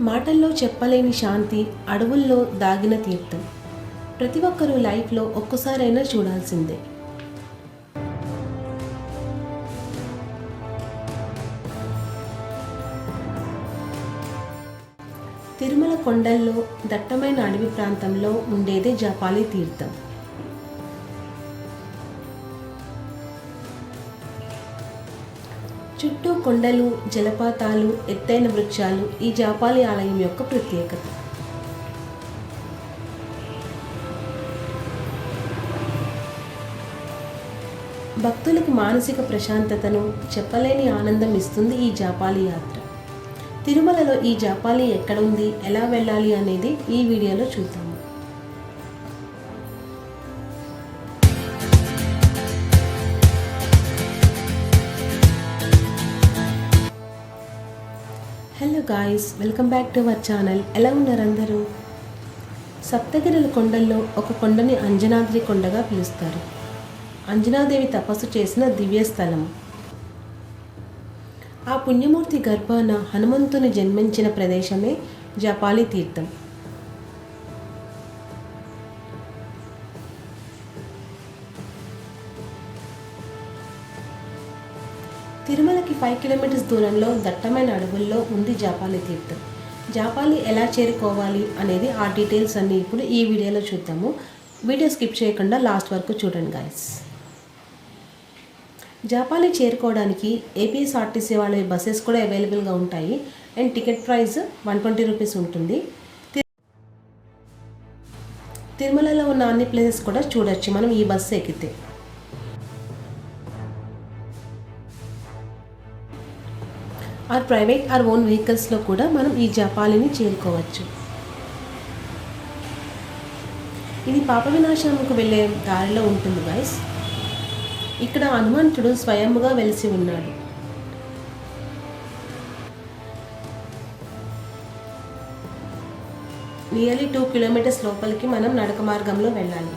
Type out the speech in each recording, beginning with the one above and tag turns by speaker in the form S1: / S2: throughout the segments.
S1: మాటల్లో చెప్పలేని శాంతి అడవుల్లో దాగిన తీర్థం. ప్రతి ఒక్కరూ లైఫ్లో ఒక్కసారైనా చూడాల్సిందే. తిరుమల కొండల్లో దట్టమైన అడవి ప్రాంతంలో ఉండేదే జాపాలి తీర్థం. చుట్టూ కొండలు, జలపాతాలు, ఎత్తైన వృక్షాలు ఈ జాపాలి ఆలయం యొక్క ప్రత్యేకత. భక్తులకు మానసిక ప్రశాంతతను, చెప్పలేని ఆనందం ఇస్తుంది ఈ జాపాలి యాత్ర. తిరుమలలో ఈ జాపాలి ఎక్కడ ఉంది, ఎలా వెళ్ళాలి అనేది ఈ వీడియోలో చూద్దాము. Hello guys, welcome back to our channel. ఎలా ఉన్నారు అందరూ? సప్తగిరుల కొండల్లో ఒక కొండని అంజనాద్రి కొండగా పిలుస్తారు. అంజనాదేవి తపస్సు చేసిన దివ్య స్థలం. ఆ పుణ్యమూర్తి గర్భాన హనుమంతుని జన్మించిన ప్రదేశమే జాపాలి తీర్థం. తిరుమలకి 5 కిలోమీటర్స్ దూరంలో దట్టమైన అడవుల్లో ఉంది జాపాలి తీర్థం. జాపాలి ఎలా చేరుకోవాలి అనేది ఆ డీటెయిల్స్ అన్నీ ఇప్పుడు ఈ వీడియోలో చూద్దాము. వీడియో స్కిప్ చేయకుండా లాస్ట్ వరకు చూడండి గాయస్. జాపాలి చేరుకోవడానికి ఏపీఎస్ఆర్టీసీ వాళ్ళ బస్సెస్ కూడా అవైలబుల్గా ఉంటాయి. అండ్ టికెట్ ప్రైస్ 120 రూపీస్ ఉంటుంది. తిరుమలలో ఉన్న అన్ని ప్లేసెస్ కూడా చూడొచ్చు మనం ఈ బస్సు ఎక్కితే. ఆర్ ప్రైవేట్ ఆర్ ఓన్ వెహికల్స్లో కూడా మనం ఈ జాపాలిని చేరుకోవచ్చు. ఇది పాప వినాశనంకు వెళ్ళే దారిలో ఉంటుంది గైస్. ఇక్కడ హనుమంతుడు స్వయంగా వెలిసి ఉన్నాడు. నియర్లీ 2 కిలోమీటర్స్ లోపలికి మనం నడక మార్గంలో వెళ్ళాలి.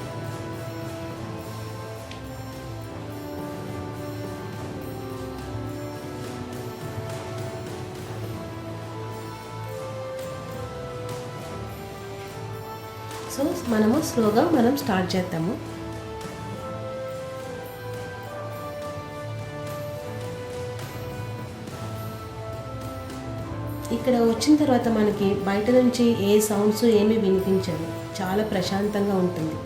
S1: సో స్లోగా స్టార్ట్ చేద్దాము. ఇక్కడ వచ్చిన తర్వాత మనకి బయట నుంచి ఏ సౌండ్స్ ఏమీ వినిపించవు. చాలా ప్రశాంతంగా ఉంటుంది.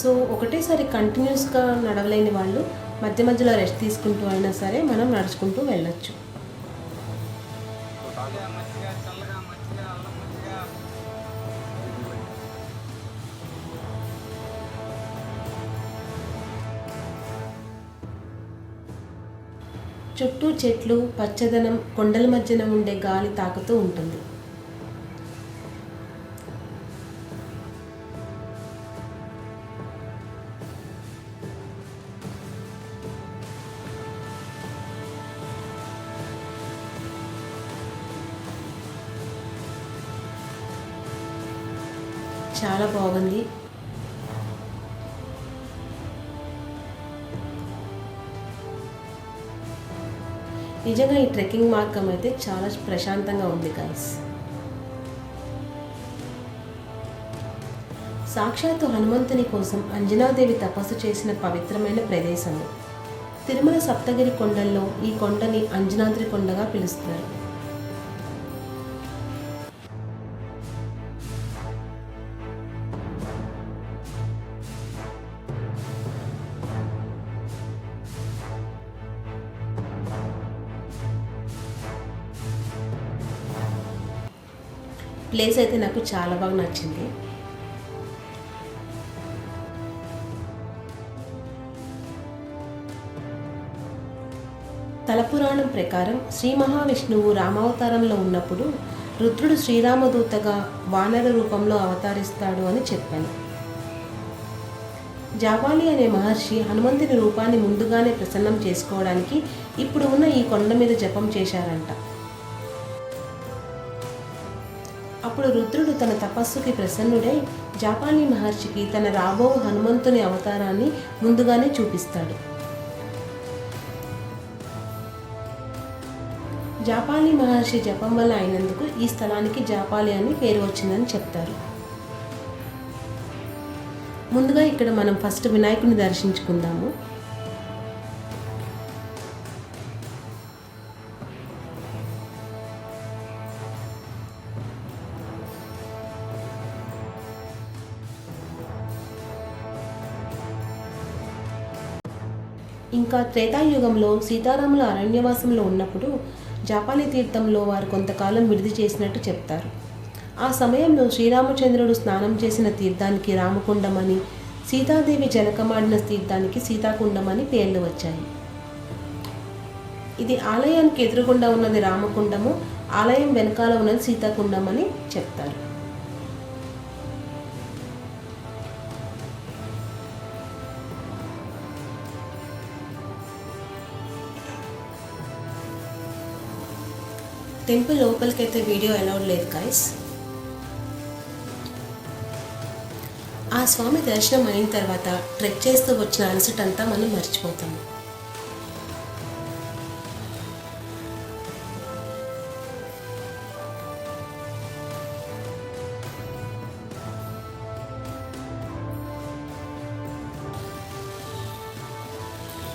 S1: సో ఒకటేసారి కంటిన్యూస్గా నడవలేని వాళ్ళు మధ్య మధ్యలో రెస్ట్ తీసుకుంటూ అయినా సరే మనం నడుచుకుంటూ వెళ్ళొచ్చు. చుట్టూ చెట్లు, పచ్చదనం, కొండల మధ్యన ఉండే గాలి తాకుతూ ఉంటుంది. చాలా బాగుంది. నిజంగా ఈ ట్రెక్కింగ్ మార్గం అయితే చాలా ప్రశాంతంగా ఉంది గైస్. సాక్షాత్తు హనుమంతుని కోసం అంజనాదేవి తపస్సు చేసిన పవిత్రమైన ప్రదేశం. తిరుమల సప్తగిరి కొండల్లో ఈ కొండని అంజనాద్రి కొండగా పిలుస్తారు. ప్లేస్ అయితే నాకు చాలా బాగా నచ్చింది. తలపురాణం ప్రకారం శ్రీ మహావిష్ణువు రామావతారంలో ఉన్నప్పుడు రుద్రుడు శ్రీరామదూతగా వానర రూపంలో అవతరిస్తాడు అని చెప్పాను. జాపాలి అనే మహర్షి హనుమంతుని రూపాన్ని ముందుగానే ప్రసన్నం చేసుకోవడానికి ఇప్పుడు ఉన్న ఈ కొండ మీద జపం చేశారంట. అప్పుడు రుద్రుడు తన తపస్సుకి ప్రసన్నుడై జాపాలి మహర్షికి తన రాబో హనుమంతుని అవతారాన్ని ముందుగానే చూపిస్తాడు. జాపాలి మహర్షి జపం వల్ల అయినందుకు ఈ స్థలానికి జాపాలి అని పేరు వచ్చిందని చెప్తారు. ముందుగా ఇక్కడ మనం ఫస్ట్ వినాయకుని దర్శించుకుందాము. ఇంకా త్రేతాయుగంలో సీతారాముల అరణ్యవాసంలో ఉన్నప్పుడు జాపాలి తీర్థంలో వారు కొంతకాలం విడిది చేసినట్టు చెప్తారు. ఆ సమయంలో శ్రీరామచంద్రుడు స్నానం చేసిన తీర్థానికి రామకుండమని, సీతాదేవి జలకమాడిన తీర్థానికి సీతాకుండమని పేర్లు వచ్చాయి. ఇది ఆలయానికి ఎదురుగుండా ఉన్నది రామకుండము, ఆలయం వెనకాల ఉన్నది సీతాకుండం అని చెప్తారు. టెంపుల్ లోపలికైతే వీడియో అలౌడ్ లేదు గైస్. ఆ స్వామి దర్శనం అయిన తర్వాత ట్రెక్ చేస్తూ వచ్చిన అలసటంతా మనం మర్చిపోతాము.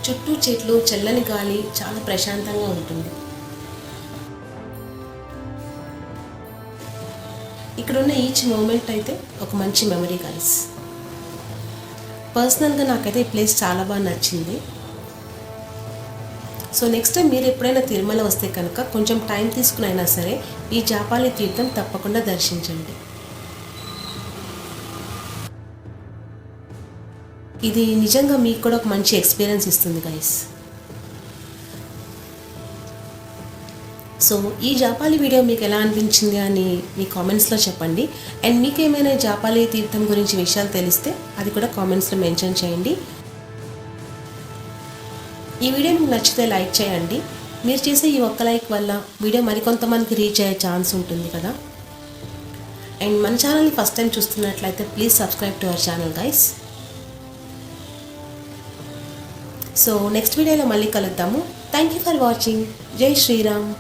S1: చుట్టూ చెట్లు, చల్లని గాలి, చాలా ప్రశాంతంగా ఉంటుంది. ఇక్కడున్న ఈచ్ మూమెంట్ అయితే ఒక మంచి మెమరీ గైస్. పర్సనల్గా నాకైతే ఈ ప్లేస్ చాలా బాగా నచ్చింది. సో నెక్స్ట్ టైం మీరు ఎప్పుడైనా తిరుమల వస్తే కనుక కొంచెం టైం తీసుకుని అయినా సరే ఈ జాపాలి తీర్థం తప్పకుండా దర్శించండి. ఇది నిజంగా మీకు కూడా ఒక మంచి ఎక్స్పీరియన్స్ ఇస్తుంది గైస్. సో ఈ జాపాలి వీడియో మీకు ఎలా అనిపించింది అని మీ కామెంట్స్లో చెప్పండి. అండ్ మీకేమైనా జాపాలి తీర్థం గురించి విషయాలు తెలిస్తే అది కూడా కామెంట్స్లో మెన్షన్ చేయండి. ఈ వీడియో మీకు నచ్చితే లైక్ చేయండి. మీరు చేసే ఈ ఒక్క లైక్ వల్ల వీడియో మరికొంతమందికి రీచ్ అయ్యే ఛాన్స్ ఉంటుంది కదా. అండ్ మన ఛానల్ని ఫస్ట్ టైం చూస్తున్నట్లయితే please subscribe to our channel guys. So next వీడియోలో మళ్ళీ కలుద్దాము. Thank you for watching. జై శ్రీరామ్.